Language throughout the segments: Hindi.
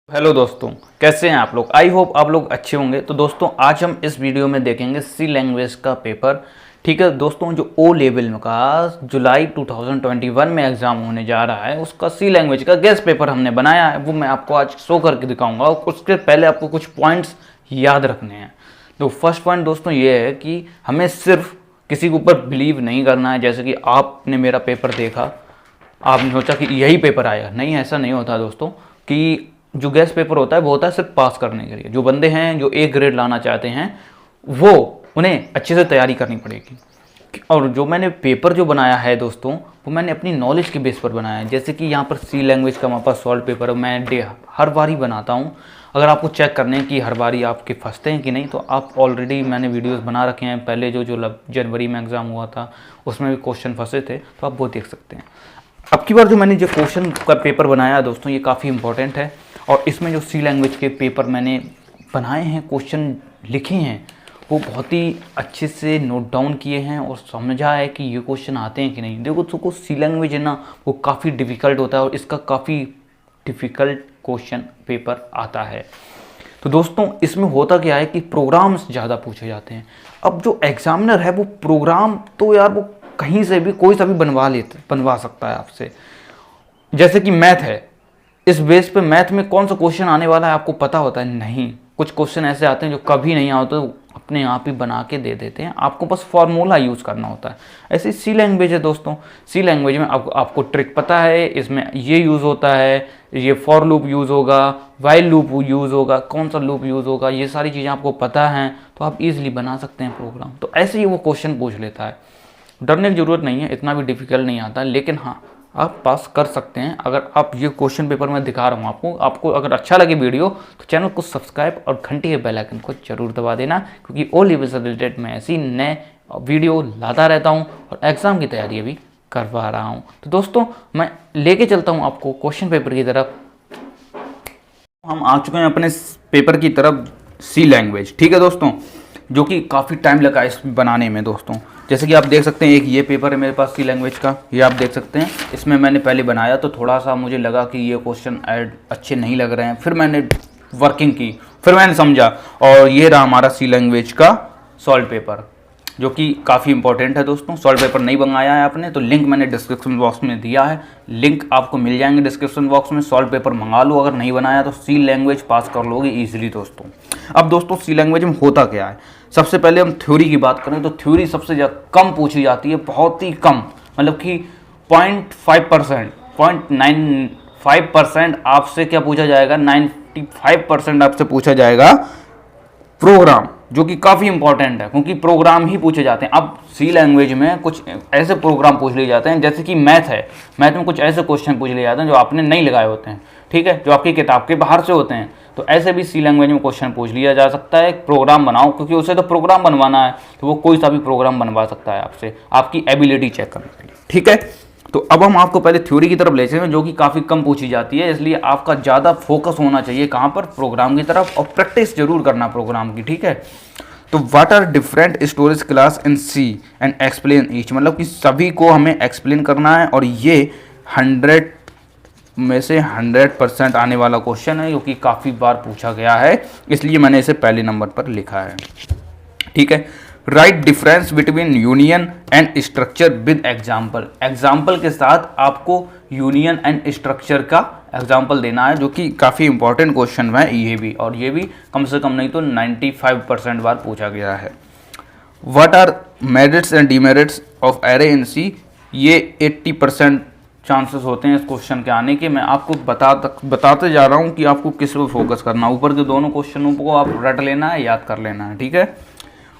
हेलो दोस्तों, कैसे हैं आप लोग। आई होप आप लोग अच्छे होंगे। तो दोस्तों आज हम इस वीडियो में देखेंगे सी लैंग्वेज का पेपर। ठीक है दोस्तों, जो ओ लेवल में का जुलाई 2021 में एग्ज़ाम होने जा रहा है, उसका सी लैंग्वेज का गेस्ट पेपर हमने बनाया है, वो मैं आपको आज शो करके दिखाऊंगा। और उसके पहले आपको कुछ पॉइंट्स याद रखने हैं। तो फर्स्ट पॉइंट दोस्तों ये है कि हमें सिर्फ किसी के ऊपर बिलीव नहीं करना है। जैसे कि आपने मेरा पेपर देखा, आपने सोचा कि यही पेपर आएगा, नहीं, ऐसा नहीं होता दोस्तों। कि जो गेस्ट पेपर होता है वो होता है सिर्फ पास करने के लिए। जो बंदे हैं जो ए ग्रेड लाना चाहते हैं, वो उन्हें अच्छे से तैयारी करनी पड़ेगी। और जो मैंने पेपर जो बनाया है दोस्तों, वो मैंने अपनी नॉलेज के बेस पर बनाया है। जैसे कि यहाँ पर सी लैंग्वेज का हमारे पास सॉल्व पेपर मैं हर बार ही बनाता हूँ। अगर आपको चेक करने हैं कि हर बारी आपके फंसते हैं कि नहीं, तो आप ऑलरेडी मैंने वीडियोस बना रखे हैं। पहले जो जनवरी में एग्ज़ाम हुआ था उसमें भी क्वेश्चन फंसे थे, तो आप वो देख सकते हैं। अब की बार जो मैंने जो क्वेश्चन का पेपर बनाया है दोस्तों, ये काफ़ी इंपॉर्टेंट है। और इसमें जो सी लैंग्वेज के पेपर मैंने बनाए हैं, क्वेश्चन लिखे हैं, वो बहुत ही अच्छे से नोट डाउन किए हैं और समझा है कि ये क्वेश्चन आते हैं कि नहीं। देखो तो सी लैंग्वेज है ना, वो काफ़ी डिफ़िकल्ट होता है और इसका काफ़ी डिफ़िकल्ट क्वेश्चन पेपर आता है। तो दोस्तों इसमें होता क्या है कि प्रोग्राम्स ज़्यादा पूछे जाते हैं। अब जो एग्जामिनर है वो प्रोग्राम तो यार वो कहीं से भी कोई सा भी बनवा सकता है आपसे। जैसे कि मैथ है, इस बेस पे मैथ में कौन सा क्वेश्चन आने वाला है आपको पता होता है? नहीं। कुछ क्वेश्चन ऐसे आते हैं जो कभी नहीं आते, तो अपने आप ही बना के दे देते हैं, आपको बस फॉर्मूला यूज़ करना होता है। ऐसे सी लैंग्वेज है दोस्तों। सी लैंग्वेज में आपको ट्रिक पता है, इसमें ये यूज़ होता है, ये फॉर लूप यूज़ होगा, वाइल लूप यूज़ होगा, कौन सा लूप यूज़ होगा, ये सारी चीज़ें आपको पता हैं, तो आप ईजिली बना सकते हैं प्रोग्राम। तो ऐसे ही वो क्वेश्चन पूछ लेता है। डरने की ज़रूरत नहीं है, इतना भी डिफ़िकल्ट नहीं आता, लेकिन हाँ आप पास कर सकते हैं अगर आप ये क्वेश्चन पेपर मैं दिखा रहा हूँ आपको अगर अच्छा लगे वीडियो, तो चैनल को सब्सक्राइब और घंटी के बेल आइकन को जरूर दबा देना, क्योंकि ओ लेवल से रिलेटेड मैं ऐसी नए वीडियो लाता रहता हूँ और एग्ज़ाम की तैयारी भी करवा रहा हूँ। तो दोस्तों मैं लेके चलता हूँ आपको क्वेश्चन पेपर की तरफ। हम आ चुके हैं अपने पेपर की तरफ, सी लैंग्वेज। ठीक है दोस्तों, जो कि काफ़ी टाइम लगा इस बनाने में दोस्तों। जैसे कि आप देख सकते हैं, एक ये पेपर है मेरे पास सी लैंग्वेज का, ये आप देख सकते हैं। इसमें मैंने पहले बनाया तो थोड़ा सा मुझे लगा कि ये क्वेश्चन अच्छे नहीं लग रहे हैं, फिर मैंने वर्किंग की, फिर मैंने समझा, और ये रहा हमारा सी लैंग्वेज का सॉल्व पेपर, जो कि काफ़ी इंपॉर्टेंट है दोस्तों। सॉल्व पेपर नहीं मंगाया है आपने तो लिंक मैंने डिस्क्रिप्शन बॉक्स में दिया है, लिंक आपको मिल जाएंगे डिस्क्रिप्शन बॉक्स में। सॉल्व पेपर मंगा लो, अगर नहीं बनाया तो सी लैंग्वेज पास कर लोगे ईजिली दोस्तों। अब दोस्तों सी लैंग्वेज में होता क्या है, सबसे पहले हम थ्योरी की बात करें तो थ्योरी सबसे कम पूछी जाती है, बहुत ही कम, मतलब कि 0.5%, 0.95% आपसे क्या पूछा जाएगा, 95% आपसे पूछा जाएगा प्रोग्राम, जो कि काफ़ी इंपॉर्टेंट है, क्योंकि प्रोग्राम ही पूछे जाते हैं। अब सी लैंग्वेज में कुछ ऐसे प्रोग्राम पूछ लिए जाते हैं, जैसे कि मैथ है, मैथ में कुछ ऐसे क्वेश्चन पूछ लिए जाते हैं जो आपने नहीं लगाए होते हैं, ठीक है, जो आपकी किताब के बाहर से होते हैं। तो ऐसे भी सी लैंग्वेज में क्वेश्चन पूछ लिया जा सकता है। प्रोग्राम बनाओ, क्योंकि उसे तो प्रोग्राम बनवाना है, तो वो कोई सा भी प्रोग्राम बनवा सकता है आपसे, आपकी एबिलिटी चेक करने के लिए। ठीक है, तो अब हम आपको पहले थ्योरी की तरफ ले चलेंगे, जो कि काफ़ी कम पूछी जाती है, इसलिए आपका ज़्यादा फोकस होना चाहिए कहाँ पर, प्रोग्राम की तरफ, और प्रैक्टिस जरूर करना प्रोग्राम की। ठीक है, तो what are different storage class in C and explain each, मतलब कि सभी को हमें एक्सप्लेन करना है, और ये 100 में से 100% आने वाला क्वेश्चन है, जो कि काफ़ी बार पूछा गया है, इसलिए मैंने इसे पहले नंबर पर लिखा है। ठीक है, right difference between union and structure with example, example के साथ आपको यूनियन एंड स्ट्रक्चर का एग्जाम्पल देना है, जो कि काफ़ी इंपॉर्टेंट क्वेश्चन है ये भी, और ये भी कम से कम नहीं तो 95% बार पूछा गया है। What are merits and demerits of array in C, ये 80% चांसेस होते हैं इस क्वेश्चन के आने के। मैं आपको बताते जा रहा हूँ कि आपको किस पर फोकस करना, ऊपर के दोनों क्वेश्चनों को आप रट लेना है, याद कर लेना है। ठीक है,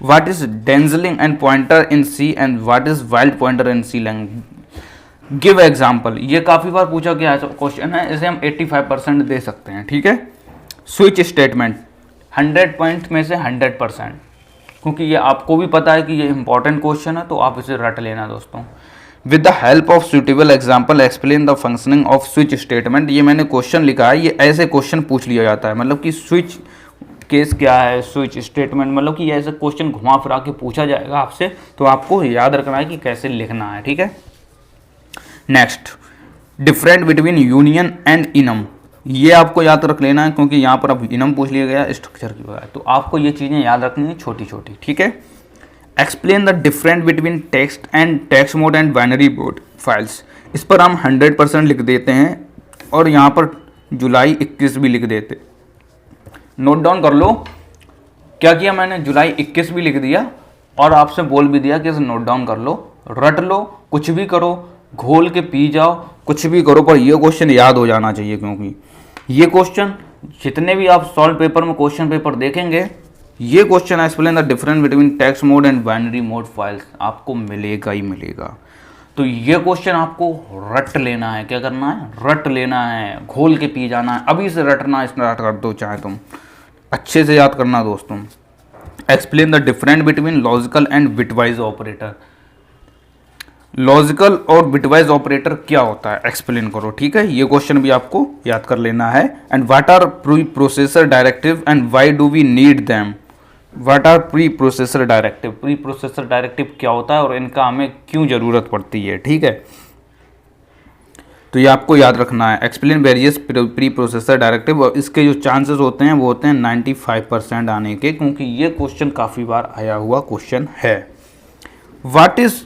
what is dangling and pointer in C and what is wild pointer in C language, give example, ये काफ़ी बार पूछा गया क्वेश्चन है, इसे हम 85% दे सकते हैं। ठीक है, स्विच स्टेटमेंट 100 पॉइंट में से 100%, क्योंकि ये आपको भी पता है कि ये इंपॉर्टेंट क्वेश्चन है, तो आप इसे रट लेना दोस्तों। With the help of suitable example explain the functioning off switch statement, ये मैंने क्वेश्चन लिखा है, ये ऐसे क्वेश्चन पूछ लिया जाता है, मतलब कि स्विच केस क्या है, स्विच स्टेटमेंट, मतलब कि ऐसे क्वेश्चन घुमा फिरा के पूछा जाएगा आपसे, तो आपको याद रखना है कि कैसे लिखना है। ठीक है, next, different between union and enum, ये आपको याद रख लेना है, क्योंकि यहाँ पर अब इनम पूछ लिया गया स्ट्रक्चर की बजाय, तो आपको ये चीज़ें याद रखनी है छोटी छोटी, ठीक है। Explain the difference between text and text mode and binary mode files, इस पर हम 100% लिख देते हैं और यहाँ पर जुलाई 21 भी लिख देते। नोट डाउन कर लो, क्या किया मैंने, जुलाई 21 भी लिख दिया और आपसे बोल भी दिया कि इसे नोट डाउन कर लो, रट लो, कुछ भी करो, घोल के पी जाओ, कुछ भी करो, पर ये क्वेश्चन याद हो जाना चाहिए, क्योंकि ये क्वेश्चन जितने भी आप सॉल्व पेपर में क्वेश्चन पेपर देखेंगे, ये question explain the difference between text mode and binary mode files आपको मिलेगा ही मिलेगा। तो ये क्वेश्चन आपको रट लेना है, क्या करना है, रट लेना है, घोल के पी जाना है, अभी से रटना स्टार्ट कर दो, चाहे तुम अच्छे से याद करना दोस्तों। Explain the difference between logical and bitwise operator, logical और बिटवाइज ऑपरेटर क्या होता है एक्सप्लेन करो, ठीक है। ये क्वेश्चन भी आपको याद कर लेना है। And what are pre processor directive and why do we need them, what are pre processor directive, pre processor directive क्या होता है और इनका हमें क्यों ज़रूरत पड़ती है, ठीक है। तो ये आपको याद रखना है। Explain various pre processor directive, और इसके जो चांसेस होते हैं वो होते हैं 95% आने के, क्योंकि ये क्वेश्चन काफ़ी बार आया हुआ क्वेश्चन है। What is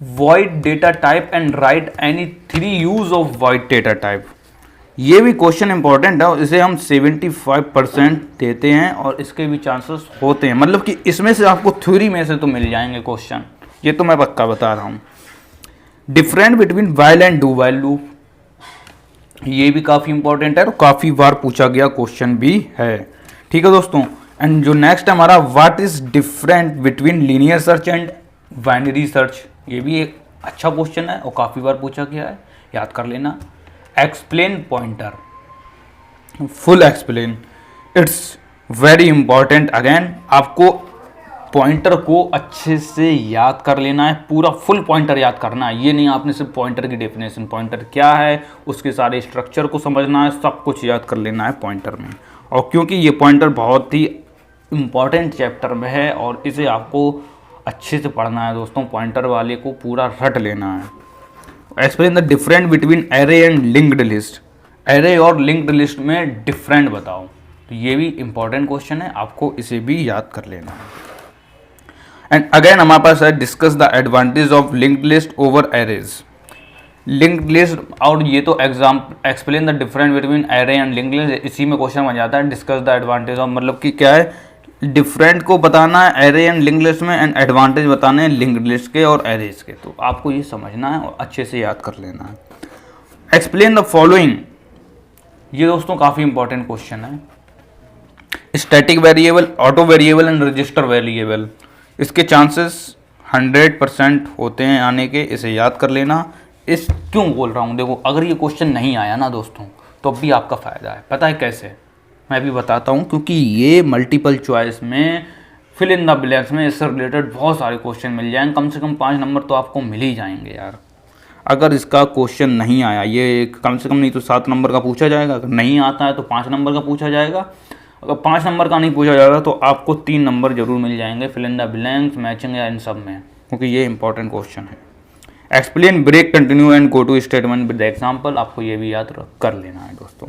void data type and write any 3 use of void data type, ये भी क्वेश्चन इंपॉर्टेंट है, इसे हम 75% देते हैं और इसके भी चांसेस होते हैं, मतलब कि इसमें से आपको थ्योरी में से तो मिल जाएंगे क्वेश्चन, ये तो मैं पक्का बता रहा हूँ। Different between while and do while loop, ये भी काफ़ी इंपॉर्टेंट है और काफ़ी बार पूछा गया क्वेश्चन भी है, ठीक है दोस्तों। एंड जो नेक्स्ट है हमारा, what is different between linear search and binary search, ये भी एक अच्छा क्वेश्चन है और काफ़ी बार पूछा गया है, याद कर लेना। Explain pointer, full explain, it's very important. Again आपको पॉइंटर को अच्छे से याद कर लेना है, पूरा फुल पॉइंटर याद करना है, ये नहीं आपने सिर्फ पॉइंटर की डेफिनेशन, पॉइंटर क्या है, उसके सारे स्ट्रक्चर को समझना है, सब कुछ याद कर लेना है पॉइंटर में। और क्योंकि ये पॉइंटर बहुत ही इम्पॉर्टेंट चैप्टर में है और इसे आपको अच्छे से पढ़ना है दोस्तों, पॉइंटर वाले को पूरा रट लेना है। Explain the different between array and linked list, array और लिंक्ड लिस्ट में डिफरेंट बताओ, तो ये भी इंपॉर्टेंट क्वेश्चन है, आपको इसे भी याद कर लेना है। एंड अगेन हमारे पास है discuss the advantage of linked list over arrays, linked list, और ये तो exam explain the difference between array and linked list, इसी में क्वेश्चन बन जाता है। डिस्कस द एडवांटेज ऑफ, मतलब कि क्या है, डिफरेंट को बताना है एरे एंड लिंक्ड लिस्ट में, एंड एडवांटेज बताने हैं लिंक्ड लिस्ट के और एरेज के, तो आपको ये समझना है और अच्छे से याद कर लेना है। एक्सप्लेन द फॉलोइंग, ये दोस्तों काफ़ी इंपॉर्टेंट क्वेश्चन है। Static variable, auto variable and register variable, इसके चांसेस 100% होते हैं आने के, इसे याद कर लेना। इस क्यों बोल रहा हूँ, देखो अगर ये क्वेश्चन नहीं आया ना दोस्तों तो अब भी आपका फ़ायदा है, पता है कैसे, मैं भी बताता हूँ, क्योंकि ये मल्टीपल चॉइस में फिल इन द ब्लैंक्स में इससे रिलेटेड बहुत सारे क्वेश्चन मिल जाएंगे, कम से कम 5 नंबर तो आपको मिल ही जाएंगे यार। अगर इसका क्वेश्चन नहीं आया, ये कम से कम नहीं तो 7 नंबर का पूछा जाएगा, अगर नहीं आता है तो 5 नंबर का पूछा जाएगा, अगर 5 नंबर का नहीं पूछा जाएगा तो आपको 3 नंबर जरूर मिल जाएंगे fill in the blanks, matching या इन सब में, क्योंकि ये इंपॉर्टेंट क्वेश्चन है। Explain break, continue and go to statement with example, आपको ये भी याद कर लेना है दोस्तों।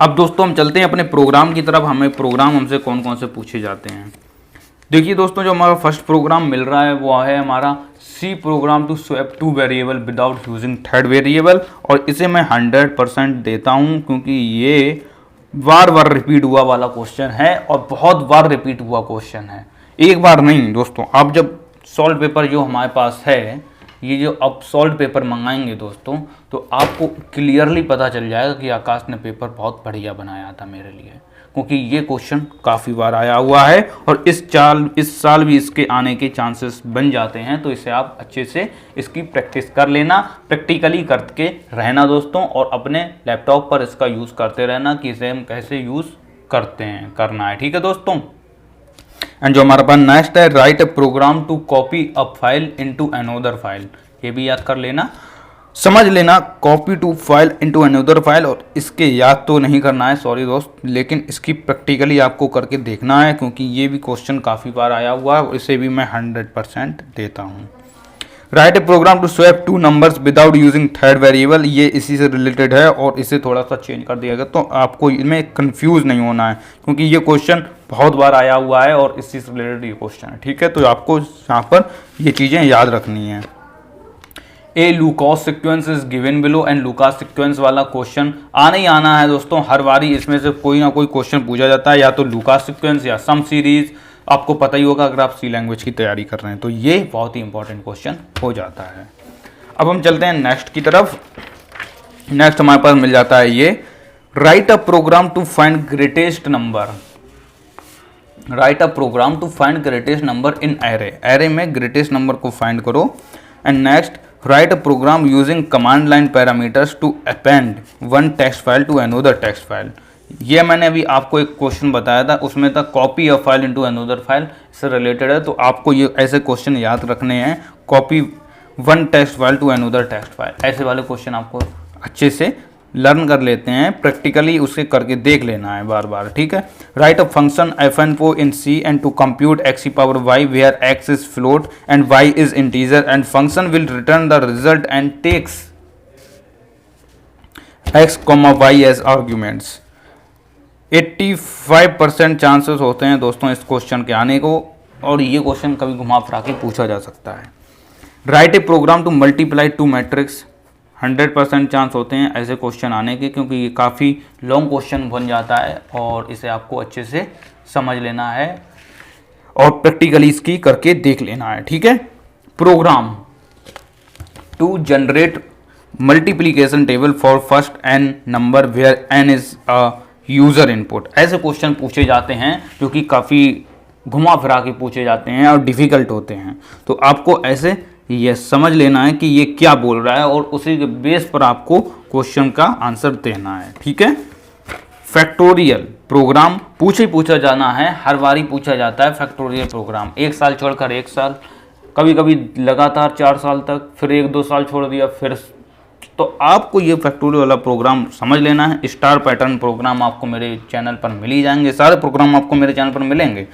अब दोस्तों हम चलते हैं अपने प्रोग्राम की तरफ, हमें प्रोग्राम हमसे कौन कौन से पूछे जाते हैं। देखिए दोस्तों, जो हमारा फर्स्ट प्रोग्राम मिल रहा है वो है हमारा C program to swap 2 variable without using 3rd variable, और इसे मैं 100% देता हूं, क्योंकि ये बार बार रिपीट हुआ वाला क्वेश्चन है और बहुत बार रिपीट हुआ क्वेश्चन है, एक बार नहीं दोस्तों। आप जब सॉल्व पेपर जो हमारे पास है, ये जो अब सॉल्व पेपर मंगाएंगे दोस्तों, तो आपको क्लियरली पता चल जाएगा कि आकाश ने पेपर बहुत बढ़िया बनाया था मेरे लिए, क्योंकि ये क्वेश्चन काफ़ी बार आया हुआ है और इस साल भी इसके आने के चांसेस बन जाते हैं, तो इसे आप अच्छे से इसकी प्रैक्टिस कर लेना, प्रैक्टिकली करके रहना दोस्तों, और अपने लैपटॉप पर इसका यूज़ करते रहना कि इसे हम कैसे यूज़ करना है, ठीक है दोस्तों। एंड जो हमारे पास नेक्स्ट है, write a program to copy a file into another file, ये भी याद कर लेना, समझ लेना, copy to file into another file, और इसके याद तो नहीं करना है सॉरी दोस्त, लेकिन इसकी प्रैक्टिकली आपको करके देखना है, क्योंकि ये भी क्वेश्चन काफ़ी बार आया हुआ है और इसे भी मैं 100% देता हूँ। Write a program to swap two numbers without using third variable, ये इसी से रिलेटेड है और इसे थोड़ा सा चेंज कर दिया गया, तो आपको इनमें कंफ्यूज नहीं होना है क्योंकि ये क्वेश्चन बहुत बार आया हुआ है और इसी से रिलेटेड ये क्वेश्चन है। ठीक है, तो आपको यहाँ पर ये चीज़ें याद रखनी है। A Lucas sequence is given below, and Lucas sequence वाला क्वेश्चन आना ही आना है दोस्तों, हर बारी इसमें से कोई ना कोई क्वेश्चन पूछा जाता है, या तो लूकास सीक्वेंस या सम सीरीज, आपको पता ही होगा अगर आप सी लैंग्वेज की तैयारी कर रहे हैं, तो ये बहुत ही इंपॉर्टेंट क्वेश्चन हो जाता है। अब हम चलते हैं नेक्स्ट की तरफ। नेक्स्ट हमारे पास मिल जाता है ये, write a program to find greatest number. Write a program to find greatest number in array, array में ग्रेटेस्ट नंबर को फाइंड करो। And next, write a program using command line parameters to append one text file to another text file. ये मैंने अभी आपको एक क्वेश्चन बताया था, उसमें था copy a file into another file, इससे रिलेटेड है, तो आपको ये ऐसे क्वेश्चन याद रखने हैं, copy one text file to another text file, ऐसे वाले क्वेश्चन आपको अच्छे से लर्न कर लेते हैं, प्रैक्टिकली उसके करके देख लेना है बार बार। ठीक है, write a function fn4 in C and to compute x power y where x is float and y is integer and function will return the result and takes x, y as arguments. 85% chances होते हैं दोस्तों इस क्वेश्चन के आने को, और ये क्वेश्चन कभी घुमा फिरा के पूछा जा सकता है। Write a program to multiply two matrix, 100% chance होते हैं ऐसे क्वेश्चन आने के, क्योंकि ये काफ़ी लॉन्ग क्वेश्चन बन जाता है और इसे आपको अच्छे से समझ लेना है और प्रैक्टिकली इसकी करके देख लेना है। ठीक है, program to generate multiplication table for first n number where n is a user input, ऐसे क्वेश्चन पूछे जाते हैं जो कि काफ़ी घुमा फिरा के पूछे जाते हैं और डिफ़िकल्ट होते हैं, तो आपको ऐसे ये समझ लेना है कि ये क्या बोल रहा है और उसी के बेस पर आपको क्वेश्चन का आंसर देना है। ठीक है, फैक्टोरियल प्रोग्राम पूछा जाना है, हर बारी पूछा जाता है फैक्टोरियल प्रोग्राम, एक साल छोड़कर एक साल, कभी कभी लगातार 4 साल तक, फिर 1-2 साल छोड़ दिया फिर, तो आपको ये फैक्टोरियल वाला प्रोग्राम समझ लेना है। स्टार पैटर्न प्रोग्राम आपको मेरे चैनल पर मिल ही जाएंगे, सारे प्रोग्राम आपको मेरे चैनल पर मिलेंगे।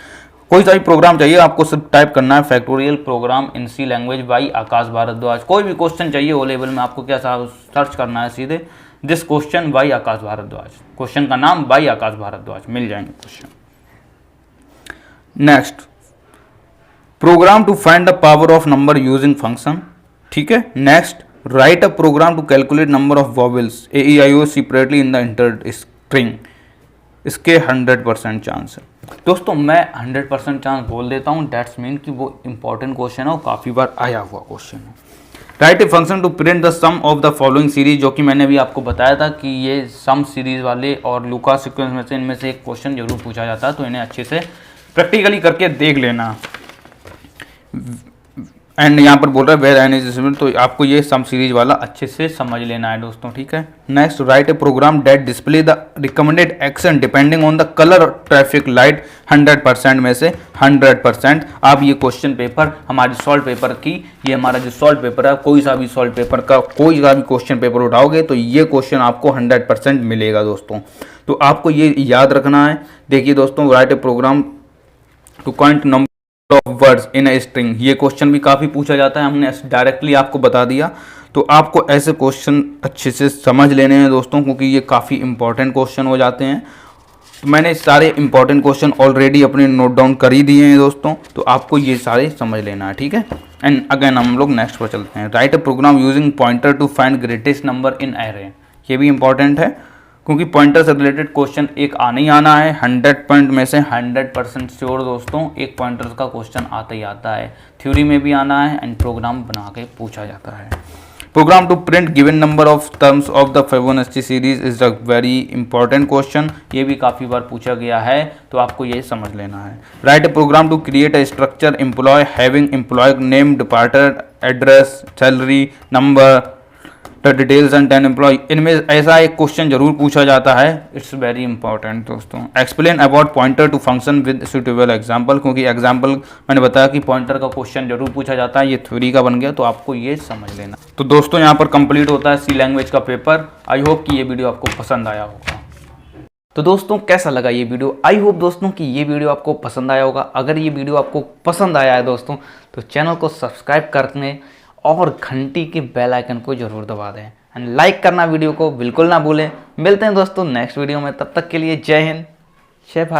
कोई सा भी प्रोग्राम चाहिए आपको सिर्फ टाइप करना है factorial program in C language by Akash Bhardwaj. कोई भी क्वेश्चन चाहिए ओ लेवल में आपको क्या सर्च करना है, सीधे this question by Akash Bhardwaj, question का नाम बाई आकाश भारद्वाज, मिल जाएंगे question. Next, program to find the power of number using function. ठीक है, next, write a program to calculate number of vowels AEIO separately in the enter string, इसके 100% चांस है दोस्तों। मैं 100% चांस बोल देता हूँ, डेट्स मीन कि वो इंपॉर्टेंट क्वेश्चन है और काफ़ी बार आया हुआ क्वेश्चन है। Write a function to print the sum of the following series, जो कि मैंने भी आपको बताया था कि ये सम सीरीज वाले और लूकास सीक्वेंस में से इनमें से एक क्वेश्चन जरूर पूछा जाता है, तो इन्हें अच्छे से प्रैक्टिकली करके देख लेना। एंड यहाँ पर बोल रहा है वेयर एन इज, तो आपको ये सम सीरीज वाला अच्छे से समझ लेना है दोस्तों। ठीक है, next, write a program that display the recommended action depending on the colour traffic light 100% में से 100%। आप ये क्वेश्चन पेपर हमारी सॉल्व पेपर की, ये हमारा जो सॉल्व पेपर है, कोई सा भी सॉल्व पेपर का कोई सा भी क्वेश्चन पेपर उठाओगे तो ये क्वेश्चन आपको 100% मिलेगा दोस्तों। तो आपको ये याद रखना है। देखिए दोस्तों, write a program to count number of words in a string, ये क्वेश्चन भी काफ़ी पूछा जाता है, हमने डायरेक्टली आपको बता दिया। तो आपको ऐसे क्वेश्चन अच्छे से समझ लेने हैं दोस्तों, क्योंकि ये काफ़ी इंपॉर्टेंट क्वेश्चन हो जाते हैं। तो मैंने सारे इंपॉर्टेंट क्वेश्चन ऑलरेडी अपने नोट डाउन कर ही दिए हैं दोस्तों, तो आपको ये सारे समझ लेना है। ठीक है, एंड अगेन हम लोग नेक्स्ट पर चलते हैं। Write a program using pointer to find greatest number in array, ये भी इंपॉर्टेंट है क्योंकि पॉइंटर से रिलेटेड क्वेश्चन एक आने ही आना है। 100 पॉइंट में से 100% श्योर दोस्तों एक पॉइंटर का क्वेश्चन आता ही आता है, थ्योरी में भी आना है एंड प्रोग्राम बना के पूछा जाता है। Program to print given number of terms of the Fibonacci series is a very important question, ये भी काफ़ी बार पूछा गया है, तो आपको ये समझ लेना है। Write a program to create a structure employee having employee name, department, address, salary, number, the details and 10 employee, इनमें ऐसा एक क्वेश्चन जरूर पूछा जाता है। इट्स वेरी इंपॉर्टेंट दोस्तों। Explain about pointer to function with suitable example, क्योंकि एग्जाम्पल मैंने बताया कि पॉइंटर का क्वेश्चन जरूर पूछा जाता है, ये थ्योरी का बन गया, तो आपको ये समझ लेना। तो दोस्तों यहाँ पर कंप्लीट होता है सी लैंग्वेज का पेपर। आई होप कि ये वीडियो आपको पसंद आया होगा। तो दोस्तों कैसा लगा ये वीडियो? आई होप दोस्तों कि ये वीडियो आपको पसंद आया होगा। अगर ये वीडियो आपको पसंद आया है दोस्तों तो चैनल को सब्सक्राइब करने और घंटी के बेल आइकन को जरूर दबा दें एंड लाइक करना वीडियो को बिल्कुल ना भूलें। मिलते हैं दोस्तों नेक्स्ट वीडियो में, तब तक के लिए जय हिंद, जय भारत।